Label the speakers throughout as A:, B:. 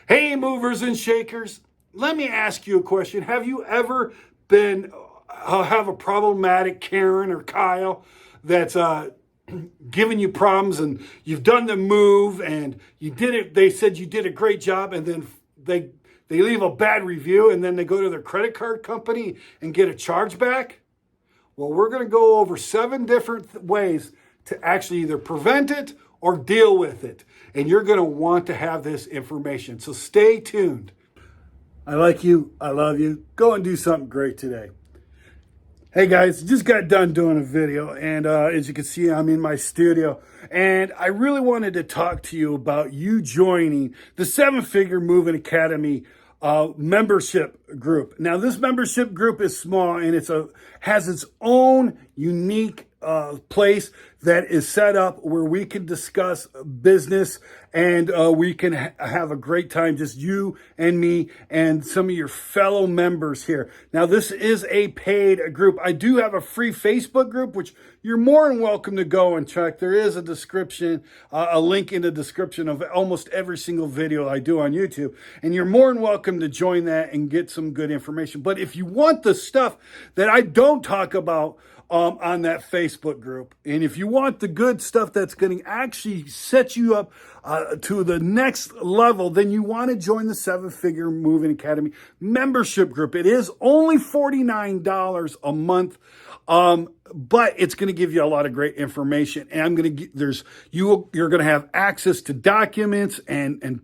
A: Hey, movers and shakers, let me ask you a question. Have you ever been have a problematic Karen or Kyle that's giving you problems, and you've done the move and you did it? They said you did a great job, and then they leave a bad review, and then they go to their credit card company and get a chargeback. Well, we're going to go over 7 different ways to actually either prevent it or deal with it. And you're going to want to have this information. So stay tuned. I like you. I love you. Go and do something great today. Hey guys, just got done doing a video, and as you can see, I'm in my studio, and I really wanted to talk to you about you joining the 7-Figure Moving Academy membership group. Now, this membership group is small, and has its own unique place that is set up where we can discuss business, and we can have a great time, just you and me and some of your fellow members here. Now, this is a paid group. I do have a free Facebook group, which you're more than welcome to go and check. There is a description, a link in the description of almost every single video I do on YouTube, and you're more than welcome to join that and get some good information. But if you want the stuff that I don't talk about on that Facebook group, and if you want the good stuff that's going to actually set you up to the next level, then you want to join the 7-Figure Moving Academy membership group. It is only $49 a month, but it's going to give you a lot of great information. And I'm going to you're going to have access to documents and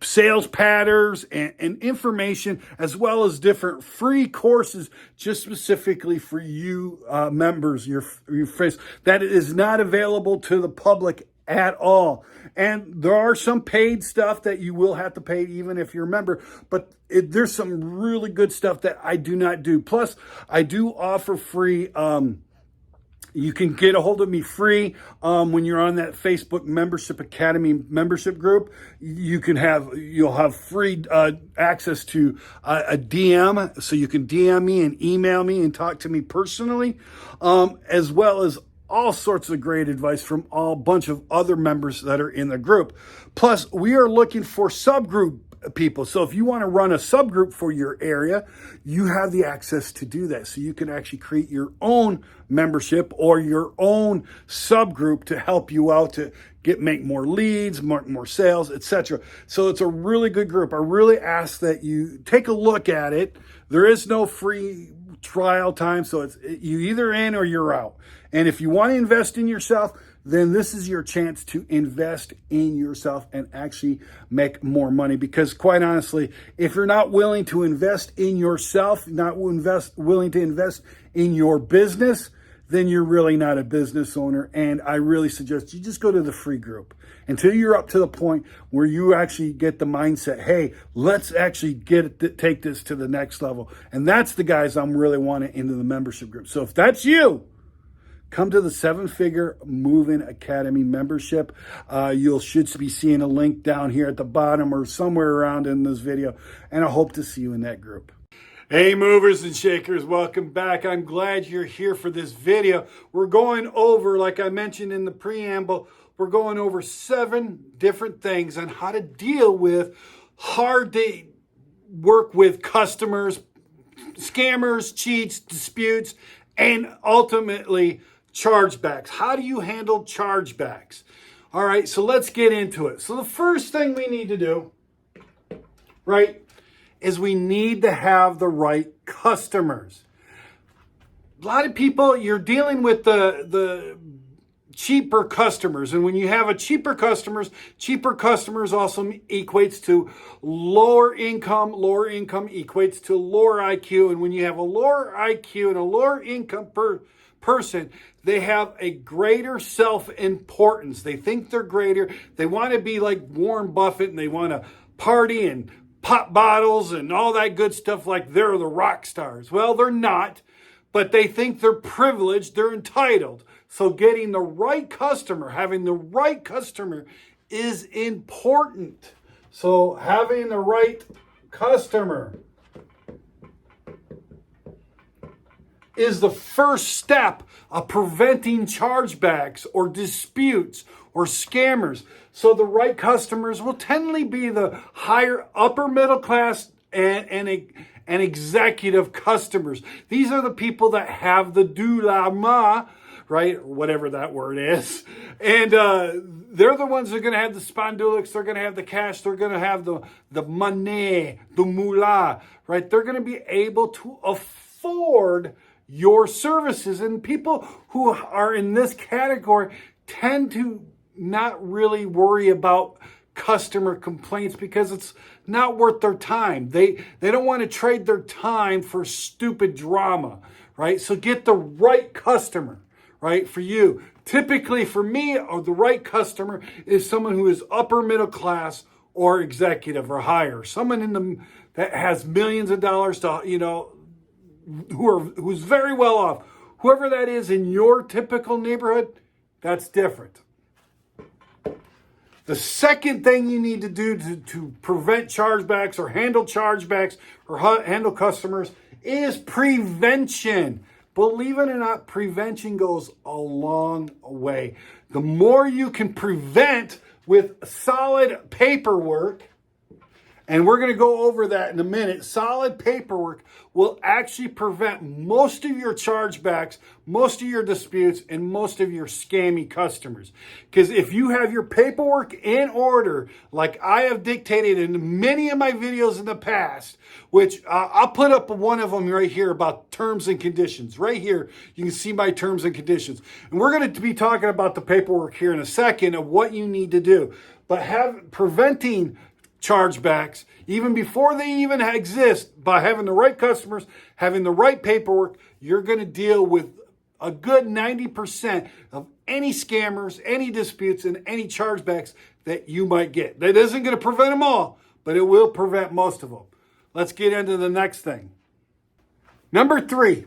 A: sales patterns and information, as well as different free courses just specifically for you members, your friends, that is not available to the public at all. And there are some paid stuff that you will have to pay even if you're a member, but there's some really good stuff that I do not do. Plus, I do offer free you can get a hold of me free when you're on that Facebook Membership Academy membership group. You'll have free access to a DM, so you can DM me and email me and talk to me personally, as well as all sorts of great advice from a bunch of other members that are in the group. Plus, we are looking for subgroup people. So if you want to run a subgroup for your area, you have the access to do that. So you can actually create your own membership or your own subgroup to help you out to make more leads, more sales, etc. So it's a really good group. I really ask that you take a look at it. There is no free trial time, so it's you either in or you're out. And if you want to invest in yourself, then this is your chance to invest in yourself and actually make more money. Because quite honestly, if you're not willing to invest in yourself, willing to invest in your business, then you're really not a business owner. And I really suggest you just go to the free group until you're up to the point where you actually get the mindset, hey, let's actually take this to the next level. And that's the guys I'm really wanting into the membership group. So if that's you, come to the 7-Figure Moving Academy membership. You should be seeing a link down here at the bottom or somewhere around in this video. And I hope to see you in that group. Hey, movers and shakers, welcome back. I'm glad you're here for this video. We're going over, like I mentioned in the preamble, we're going over 7 different things on how to deal with hard to work with customers, scammers, cheats, disputes, and ultimately chargebacks. How do you handle chargebacks? All right, so let's get into it. So the first thing we need to do, right, is we need to have the right customers. A lot of people, you're dealing with the cheaper customers. And when you have cheaper customers also equates to lower income. Lower income equates to lower IQ. And when you have a lower IQ and a lower income person, they have a greater self-importance. They think they're greater. They want to be like Warren Buffett, and they want to party and pop bottles and all that good stuff like they're the rock stars. Well, they're not, but they think they're privileged, they're entitled. So getting the right customer, having the right customer is important. So having the right customer is the first step of preventing chargebacks or disputes or scammers. So the right customers will tend to be the higher upper middle class and executive customers. These are the people that have the doulama, right? Whatever that word is. And they're the ones that are going to have the spondulics. They're going to have the cash. They're going to have the money, the moolah, right? They're going to be able to afford your services. And people who are in this category tend to not really worry about customer complaints because it's not worth their time. They don't want to trade their time for stupid drama, right? So get the right customer, right, for you. Typically for me, or the right customer is someone who is upper middle class or executive or higher. Someone that has millions of dollars to, who's very well off. Whoever that is in your typical neighborhood, that's different. The second thing you need to do to prevent chargebacks or handle chargebacks or handle customers is prevention. Believe it or not, prevention goes a long way. The more you can prevent with solid paperwork, and we're going to go over that in a minute, solid paperwork will actually prevent most of your chargebacks, most of your disputes, and most of your scammy customers. Because if you have your paperwork in order, like I have dictated in many of my videos in the past, which I'll put up one of them right here about terms and conditions. Right here, you can see my terms and conditions. And we're going to be talking about the paperwork here in a second of what you need to do. But preventing chargebacks, even before they even exist, by having the right customers, having the right paperwork, you're going to deal with a good 90% of any scammers, any disputes, and any chargebacks that you might get. That isn't going to prevent them all, but it will prevent most of them. Let's get into the next thing. Number 3,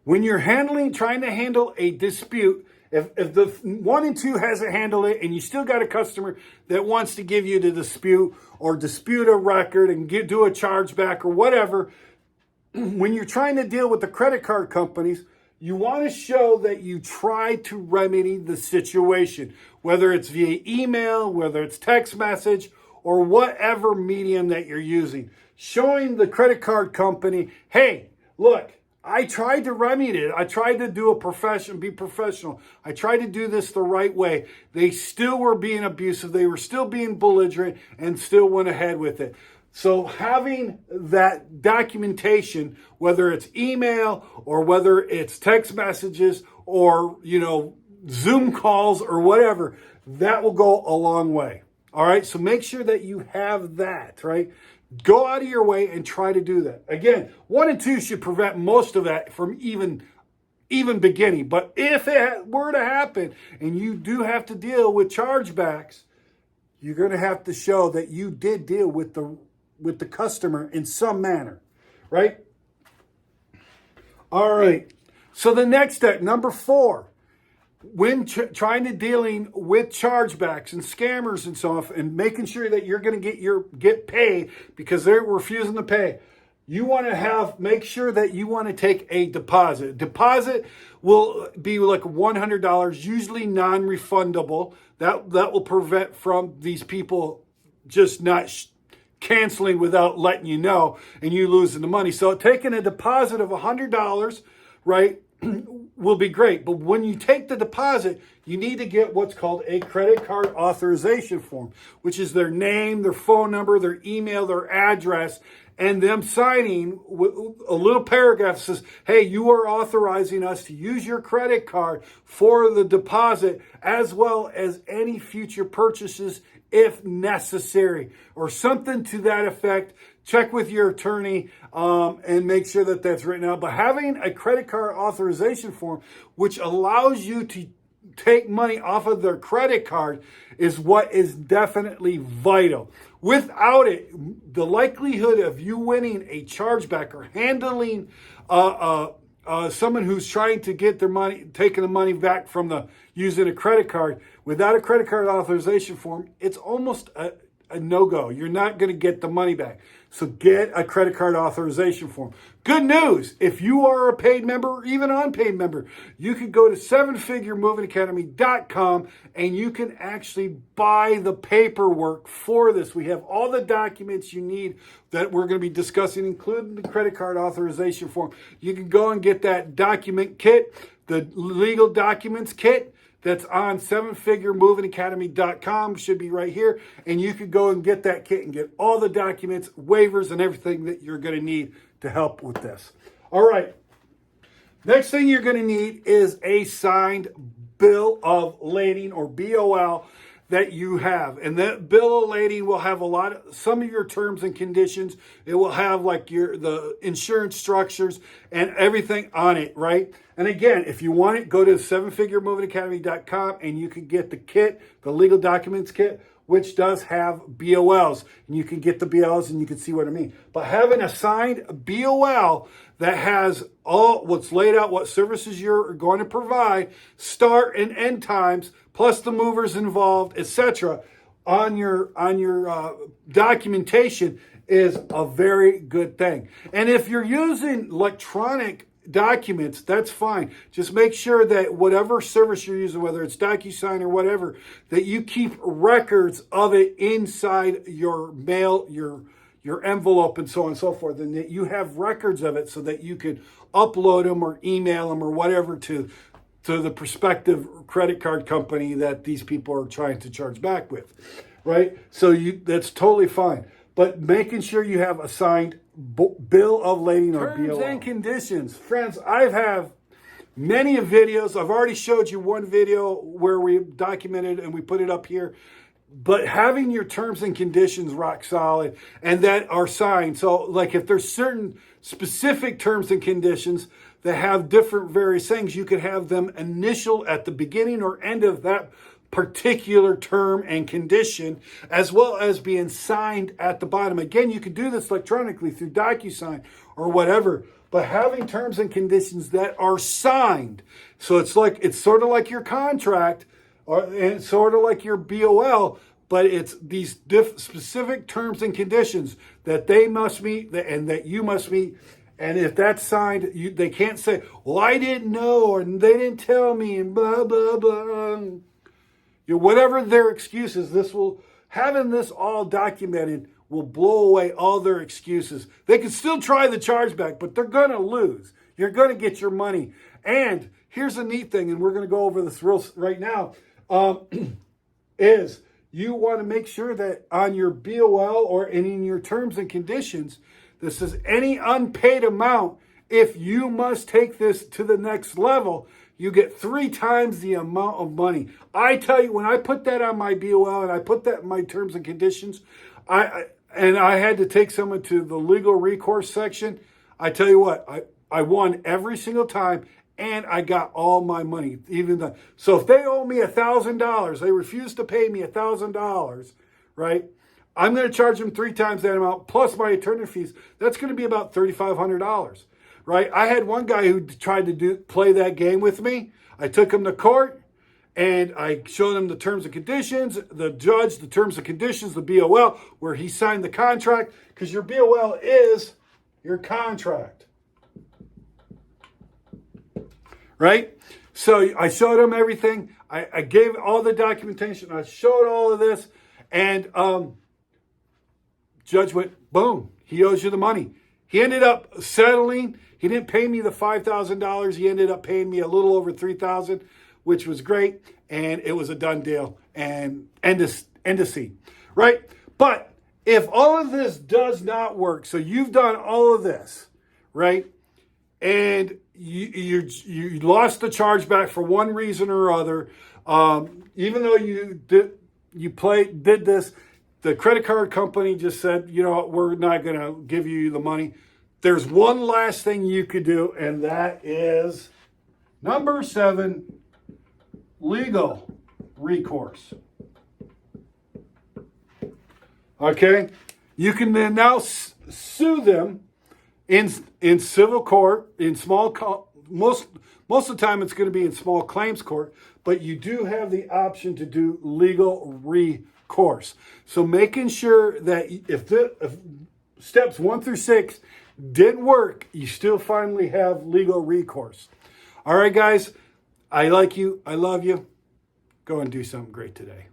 A: when you're trying to handle a dispute, if the 1 and 2 hasn't handled it and you still got a customer that wants to give you the dispute or dispute a record and do a chargeback or whatever, when you're trying to deal with the credit card companies, you want to show that you try to remedy the situation, whether it's via email, whether it's text message, or whatever medium that you're using. Showing the credit card company, hey, look, I tried to remedy it. I tried to be professional. I tried to do this the right way. They still were being abusive. They were still being belligerent and still went ahead with it. So having that documentation, whether it's email or whether it's text messages or, Zoom calls or whatever, that will go a long way. All right. So make sure that you have that, right? Go out of your way and try to do that. Again, 1 and 2 should prevent most of that from even beginning. But if it were to happen and you do have to deal with chargebacks, you're going to have to show that you did deal with the customer in some manner, right? All right. So the next step, number 4, when trying to dealing with chargebacks and scammers and so on, and making sure that you're going to get paid because they're refusing to pay, you want to make sure that you want to take a deposit. Deposit will be like $100, usually non-refundable. That will prevent from these people just not canceling without letting you know and you losing the money. So taking a deposit of $100, right, will be great. But when you take the deposit, you need to get what's called a credit card authorization form, which is their name, their phone number, their email, their address, and them signing a little paragraph that says, hey, you are authorizing us to use your credit card for the deposit as well as any future purchases if necessary, or something to that effect. Check with your attorney and make sure that that's written out. But having a credit card authorization form, which allows you to take money off of their credit card, is what is definitely vital. Without it, the likelihood of you winning a chargeback or handling someone who's trying to get their money, taking the money back from using a credit card without a credit card authorization form, it's almost a no-go. You're not going to get the money back. So get a credit card authorization form. Good news, if you are a paid member or even unpaid member, you can go to sevenfiguremovingacademy.com and you can actually buy the paperwork for this. We have all the documents you need that we're going to be discussing, including the credit card authorization form. You can go and get that document kit, the legal documents kit. That's on sevenfiguremovingacademy.com. Should be right here. And you can go and get that kit and get all the documents, waivers, and everything that you're going to need to help with this. All right. Next thing you're going to need is a signed bill of lading, or BOL, that you have. And that bill of lading will have some of your terms and conditions. It will have like the insurance structures and everything on it, right? And again, if you want it, go to sevenfiguremovingacademy.com and you can get the kit, the legal documents kit, which does have BOLs. And you can get the BOLs and you can see what I mean. But having a signed BOL that has all what's laid out, what services you're going to provide, start and end times, plus the movers involved, etc., on your documentation is a very good thing. And if you're using electronic documents, that's fine. Just make sure that whatever service you're using, whether it's DocuSign or whatever, that you keep records of it inside your mail, your envelope, and so on and so forth, and that you have records of it so that you can upload them or email them or whatever to the prospective credit card company that these people are trying to charge back with, right? So that's totally fine. But making sure you have a signed bill of lading or BOL. Terms and conditions. Friends, I have many videos. I've already showed you one video where we documented and we put it up here. But having your terms and conditions rock solid and that are signed. So like if there's certain specific terms and conditions that have different various things, you could have them initial at the beginning or end of that particular term and condition, as well as being signed at the bottom. Again, you can do this electronically through DocuSign or whatever, but having terms and conditions that are signed. So it's sort of like your contract, and it's sort of like your BOL, but it's these specific terms and conditions that they must meet and that you must meet. And if that's signed, they can't say, well, I didn't know, or they didn't tell me, and blah, blah, blah. Whatever their excuses, having this all documented will blow away all their excuses. They can still try the chargeback, but they're going to lose. You're going to get your money. And here's a neat thing, and we're going to go over this right now, is you want to make sure that on your BOL or in your terms and conditions, this says any unpaid amount, if you must take this to the next level, you get 3 times the amount of money. I tell you, when I put that on my BOL and I put that in my terms and conditions, I had to take someone to the legal recourse section. I tell you what, I won every single time and I got all my money. So if they owe me $1,000, they refuse to pay me $1,000, right? I'm going to charge them 3 times that amount plus my attorney fees. That's going to be about $3,500. Right? I had one guy who tried to play that game with me. I took him to court and I showed him the terms and conditions, the judge, the terms and conditions, the BOL, where he signed the contract, because your BOL is your contract. Right? So I showed him everything. I gave all the documentation. I showed all of this, and judge went, boom, he owes you the money. He ended up settling. He didn't pay me the $5,000. He ended up paying me a little over $3,000, which was great. And it was a done deal. And end of scene, right? But if all of this does not work, so you've done all of this, right? And you lost the chargeback for one reason or other, even though you did this, the credit card company just said, we're not going to give you the money. There's one last thing you could do, and that is number 7, legal recourse. Okay? You can then now sue them in civil court, in most of the time it's going to be in small claims court, but you do have the option to do legal course. So making sure that if steps 1 through 6 didn't work, you still finally have legal recourse. All right, guys, I like you. I love you. Go and do something great today.